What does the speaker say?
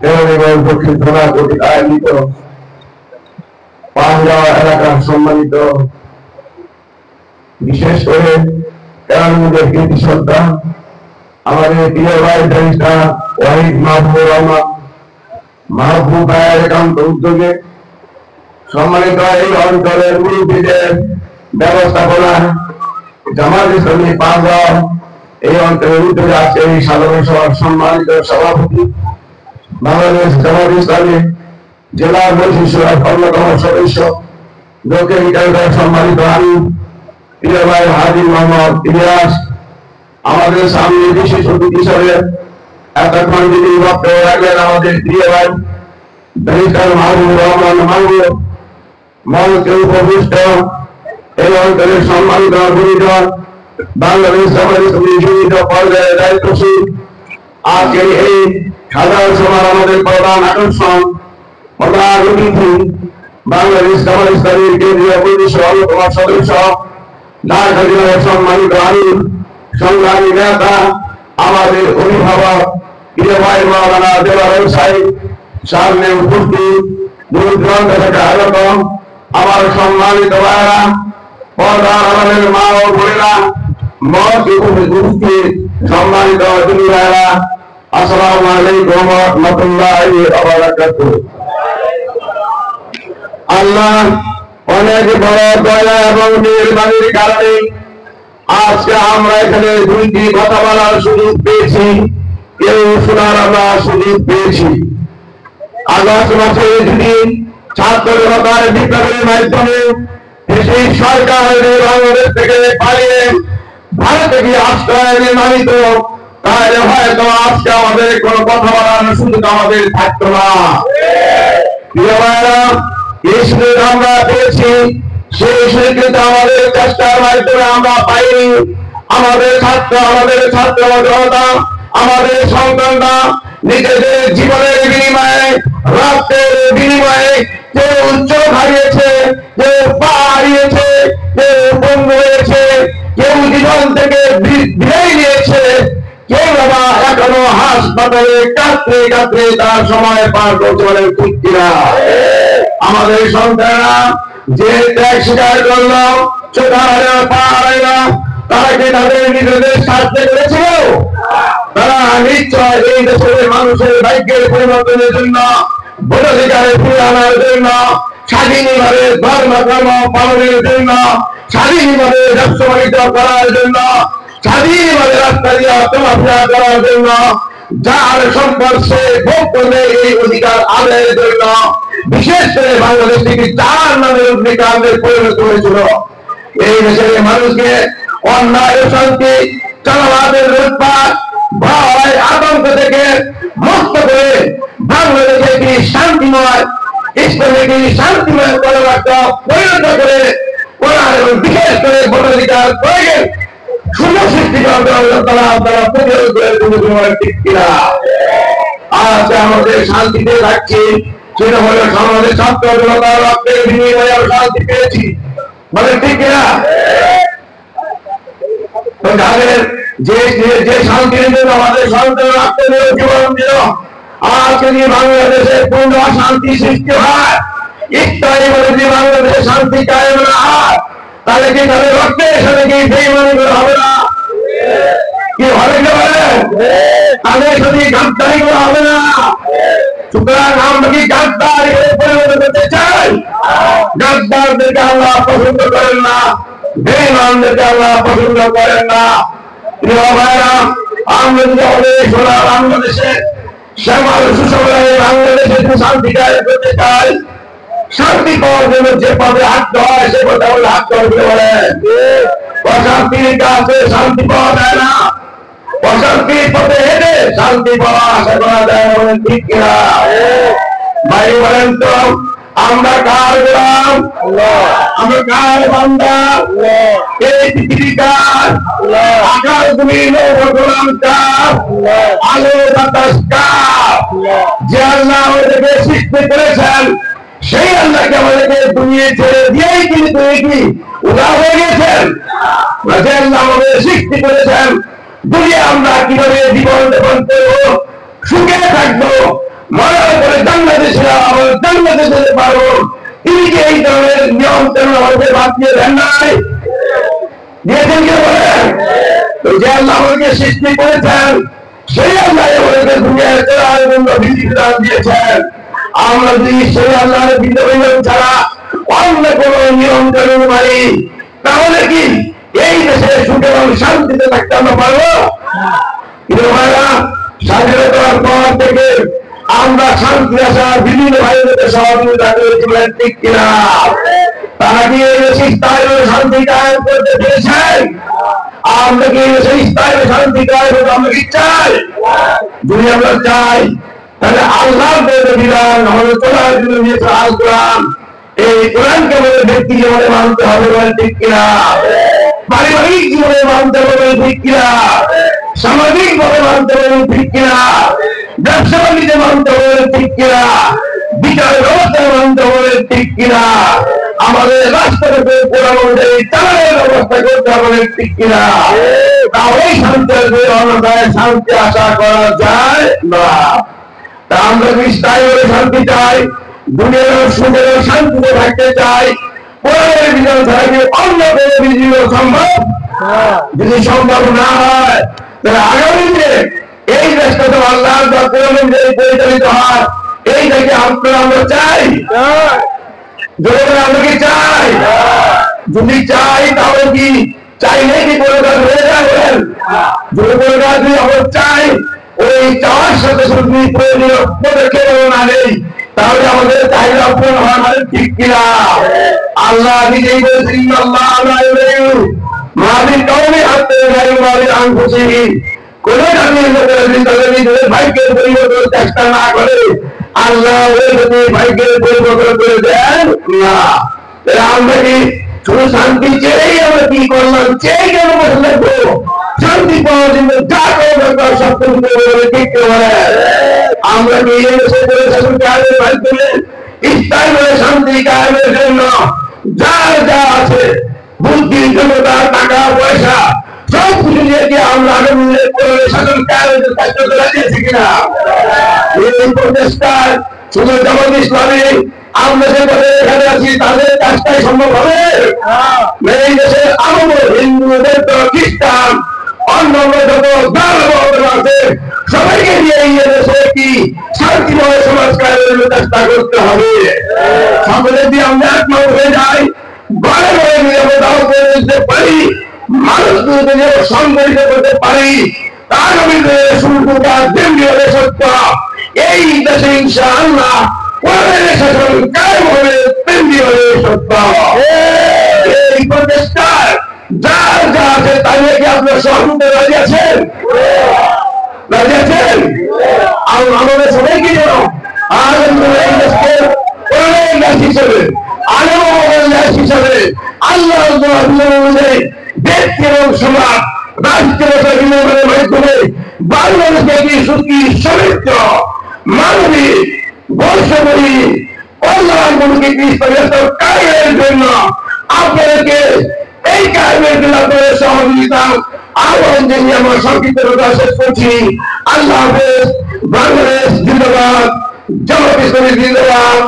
দেওয়ানিগঞ্জ দক্ষিণ থানা কর্তৃক আয়োজিত পানগাঁও এলাকার সম্মানিত বিশেষ করে কেরানীগঞ্জের কৃতি সন্তান আমাদের প্রিয় ভাই ব্যারিস্টার ওয়াহিদ মাহবুবুর রহমান মাহবুব ভাইয়ের একান্ত উদ্যোগে সম্মানিত এই অঞ্চলের মুরব্বীদের ব্যবস্থাপনা জামাত ইসলামী পানগাঁও এই অঞ্চলের উদ্যোগে আছে এই সাধারণ সভার সম্মানিত সভাপতি বাংলাদেশ জামাত ইসলামী জেলা মজলিসের অন্যতম সদস্য দক্ষিণ কেন্দ্রের সম্মানিত আমি প্রিয় ভাই হাজি মোহাম্মদ ইলিয়াস আমাদের সামনে বিশেষ অতিথি হিসেবে এতক্ষণ যিনি বক্তব্য রাখলেন আমাদের প্রিয় ভাই ব্যারিস্টার মাহবুবুর রহমান মাহবুব মঞ্চে উপবিষ্ট এই অঞ্চলের সম্মানিত গুরুজন বাংলাদেশ জামাত ইসলামী বিভিন্ন পর্যায়ে দায়িত্বশীল আজকে এই সাধারণ সভার আমাদের প্রধান আকর্ষণ প্রধান অতিথি বাংলাদেশ জামাত ইসলামীর কেন্দ্রীয় পরিষদের অন্যতম সদস্য ঢাকা জেলার সম্মানিত আমির সংগ্রামী নেতা আমাদের অভিভাবক প্রিয় ভাই মাওলানা দেওয়ার সাহেব সামনে উপস্থিত দূর দূরান্ত থেকে আগত আমার সম্মানিত ভাইরা পর্দার আমাদের মা ও বোনেরা মঞ্চে উপস্থিত সম্মানিত দিনী ভাইরা আসসালামু আলাইকুম ওয়া রাহমাতুল্লাহি ওয়া বারাকাতুহু। আল্লাহ অনেক বড় দয়া এবং মেহেরবানির কারণে আজকে আমরা এখানে দুইটি কথা বলার সুযোগ পেয়েছি, কেউ শোনার আমরা সুযোগ পেয়েছি। আগস্ট মাসে যদি ছাত্র জনতার বিপ্লবের মাধ্যমে দেশের সরকার বাংলাদেশ থেকে পালিয়ে ভারতে গিয়ে আশ্রয় নির্মাণিত, তাহলে হয়তো আজকে আমাদের কোনো কথা বলার সুযোগ আমাদের থাকতো না। প্রিয় ভাইরা, এই সুযোগ আমরা পেয়েছি, সেই সুযোগ আমাদের চেষ্টার মাধ্যমে আমরা পাইনি। আমাদের ছাত্র জনতা, আমাদের সন্তানরা নিজেদের জীবনের বিনিময়ে, রক্তের বিনিময়ে কেউ চোখ হারিয়েছে, কেউ পা হারিয়েছে, কেউ বন্ধু হয়েছে, কেউ জীবন থেকে বিদায় নিয়েছে, কেউ বাবা এখনো হাসপাতালে কাঁদতে কাঁদতে তার সময় পার করতে পারে। ঠিক কিনা? আমাদের সন্তানরা যে ত্যাগ স্বীকার করলো, চোখা হারা পা হারাইল, তারা কি তাদের নিজেদের স্বার্থে করেছিল? তারা নিশ্চয় এই দেশের মানুষের ভাগ্যের পরিবর্তনের জন্য, ভোটাধিকারে ফিরে আনার জন্য, স্বাধীনভাবে ধর্ম পালনের জন্য, স্বাধীনভাবে ব্যবসা বাণিজ্য করার জন্য, স্বাধীনভাবে রাস্তা দিয়ে চলাফেরা করার জন্য, যার সম্পদ সে ভোগ করবে এই অধিকার আদায়ের জন্য, বিশেষ করে বাংলাদেশ থেকে যার নামের অগ্নিকাণ্ডে পরিণত হয়েছিল, এই দেশের মানুষকে অন্যায় শান্তি চালাবাদের লুটপাট ভয় আতঙ্ক থেকে মুক্ত করে বাংলাদেশে একটি শান্তিময় ইসলামিক শান্তিময় পরিবর্ত পরিণত করে করার এবং বিশেষ করে ভোটাধিকার প্রয়োগের সুযোগ সৃষ্টি করার প্রতিরোধ করে। ঠিক কিনা? আজ আমাদের শান্তিতে থাকছি, সেটা হলো সমাজের ছাত্র জনতার রক্তের বিনিময়ে শান্তি পেয়েছি। বলে ঠিক কিনা? যাদের যে শান্তির জন্য আমাদের সন্তান রক্ত দিল, জীবন দিল, আজকে যদি বাংলাদেশে পূর্ণ শান্তি সৃষ্টি হয়, ইত্যাদি বলে যদি বাংলাদেশে শান্তি কায়েম না হয়, তাহলে কি তাদের রক্তের সাথে কি বেঈমানি হবে না? কি হবে কি বলে? তাদের সাথে গাদ্দারি করা হবে না? সুতরাং আমরা কি গাদ্দারি পরিণত করতে চাই? গাদ্দারদেরকে আল্লাহ পছন্দ করেন না, বেঈমানদেরকে আল্লাহ পছন্দ করেন না। প্রিয় ভাইরা, আমরা যদি আমাদের সোনা বাংলাদেশে শ্যামাল সুশোভন বাংলাদেশে শান্তি কায়েম করতে চাই, শান্তি পাওয়ার জন্য যে পথে হাঁটতে হয় সে পথে আমাদের হাঁটতে হবে। বলে অশান্তির কাছে শান্তি পাওয়া যায় না, অশান্তির পথে হেঁটে শান্তি পাওয়া আশা করা যায়। বলেন ঠিক কিনা? ভাই বলেন তো, আমরা কার গোলাম? আমরা কার বান্দা? এই পৃথিবী কার? আকাশ জমিন গোলাম কার? আলো বাতাস কার? যে আল্লাহ আমাদেরকে সৃষ্টি করেছেন, সেই আল্লাহকে আমাদেরকে দুনিয়া ছেড়ে দিয়েই কিন্তু কি উদা হয়ে গেছেন? যে আল্লাহ আমাদের সৃষ্টি করেছেন, দুনিয়া আমরা কিভাবে জীবন যাপন করবো, সুখে থাকবো, মরার পরে জান্নাতে ছিলাম, আমরা জান্নাতে যেতে পারবো। তিনি কি এই ধরনের নিয়ম কানুন আমাদের বাদ দিয়ে দেন নাই? দিয়েছেন কে বলেন? যে আল্লাহ আমাদেরকে সৃষ্টি করেছেন, সেই আল্লাহ আমাদেরকে দুনিয়ায় চলার জন্য বিধিবিধান দিয়েছেন। আমরা যদি সেই আল্লাহর বিধিবিধান ছাড়া অন্য কোন নিয়ম কানুন মানি, তাহলে কি এই দেশে সুখে এবং শান্তিতে থাকতে আমরা পারবো? স্বাধীনতার পর থেকে আমরা শান্তি আসার বিভিন্ন ভাইদের সহযোগিতা করেছিলেন, ঠিক কিনা? তারা কি এই দেশে স্থায়ী শান্তি কায়েম করতে পেরেছেন? আমরা কি এই দেশে স্থায়ী শান্তি কায়েম করতে আমরা কি চাই? যদি আমরা চাই, তাহলে আল্লাহর বিধান আমাদের চলার জন্য নিয়েছে আল কোরআন। এই কোরআনকে আমাদের ব্যক্তি জীবনে মানতে হবে, ঠিক কিনা? পারিবারিক জীবনে মানতে হবে, ঠিক কিনা? সামাজিক ভাবে মানতে হবে, ঠিক কিনা? ব্যবসা বাণিজ্যে মানতে হবে, ঠিক কিনা? বিচার ব্যবস্থায় মানতে হবে, ঠিক কিনা? আমাদের রাষ্ট্রকে কোরআন অনুযায়ী চালানোর ব্যবস্থা করতে হবে, ঠিক কিনা? তাহলেই শান্তি আসবে, অন্যথায় শান্তি আশা করা যায় না। তা আমরা কি স্থায়ীভাবে শান্তি চাই, দুনিয়ার সুখের শান্তিতে থাকতে চাই, কোরআনের বিধান ছাড়া কি অন্য কোনো বিধি সম্ভব? যদি সম্ভব না হয়, তাহলে আগামী দিনে এই দেশটা তো আল্লাহর কোরআন অনুযায়ী পরিচালিত হয়, এইটাকে আমরা চাই? আমরা কি চাই? যদি চাই, তাহলে কি চাইলে কি কোনো কাজ হয়ে যাবেন? যদি কোনো কাজ যদি আমরা চাই, ওই চাওয়ার সাথে সাথে প্রয়োজনীয় পদক্ষেপ না নেই, তাহলে আমাদের চাহিদা পূরণ হয় না, ঠিক কিনা? আল্লাহ নিজেই বলছেন, আল্লাহ মালিক কওমে হাতে মালিক আনফুসিহি, কোন তাদের নিজেদের ভাগ্যের পরিবর্তন চেষ্টা না করে আল্লাহ ওই ভাগ্যের পরিবর্তন করে দেন না। আমরা কি শুধু শান্তি চেয়েই আমরা কি করলাম? চেয়ে কেন বসে থাকবো? শান্তি পাওয়ার জন্য যা করবে সব কিছু ঠিক করে আমরা কি এসে করে শাসনকে আগে বাইর করলে স্থায়ীভাবে শান্তি কায়েমের জন্য যার যা আছে, বুদ্ধি, ক্ষমতা, টাকা পয়সা সব কিছু নিয়ে কি আমরা আগামী শাসন কায়েমের চেষ্টা করে দিয়েছি কিনা? এই প্রচেষ্টায় শুধু জামাত ইসলামী আমরা যে এখানে আছি তাদের কাজটাই সম্ভব হবে? এই দেশের আরব হিন্দুদের তো খ্রিস্টান অন্যান্য যত দল আছে সবাইকে নিয়ে এই দেশে কি শান্তিময় সমাজ কায়েমের চেষ্টা করতে হবে। সকলে দিয়ে আমরা একমত হয়ে যাই, ঘরে ঘরে নিরাপত্তাও করে দিতে পারি, মানুষগুলোকে যে সংগঠিত করতে পারি, তার আমি শুরুটা তেমনি হলে সত্য এই দেশে ইনশাআল্লাহ কোরআনের শাসন কায়েম হবে, তেমনি হলে সত্য। এই প্রচেষ্টায় যার যা আছে তাই কি আপনার সহমতে রাজি আছেন? রাজি আছেন? আমাদের সবাইকে যেন আজ এই দেশকে কোরআনের দেশ হিসেবে, আলেমের দেশ হিসেবে আল্লাহ অনুযায়ী ব্যক্তি এবং সমাজ রাষ্ট্রীয় বিনিয়োগের মাধ্যমে বাংলাদেশকে একটি সুখী, সমৃদ্ধ, মানবিক, বৈষম্যহীন কল্যাণমূলক কায়েমের জন্য আপনাদেরকে এই কায়েমের জন্য আপনাদের সহযোগিতা আহ্বান জানিয়ে আমার সংক্ষিপ্ত কথা শেষ করছি। আল্লাহ হাফেজ। বাংলাদেশ জিন্দাবাদ, জামাত ইসলামী জিন্দাবাদ।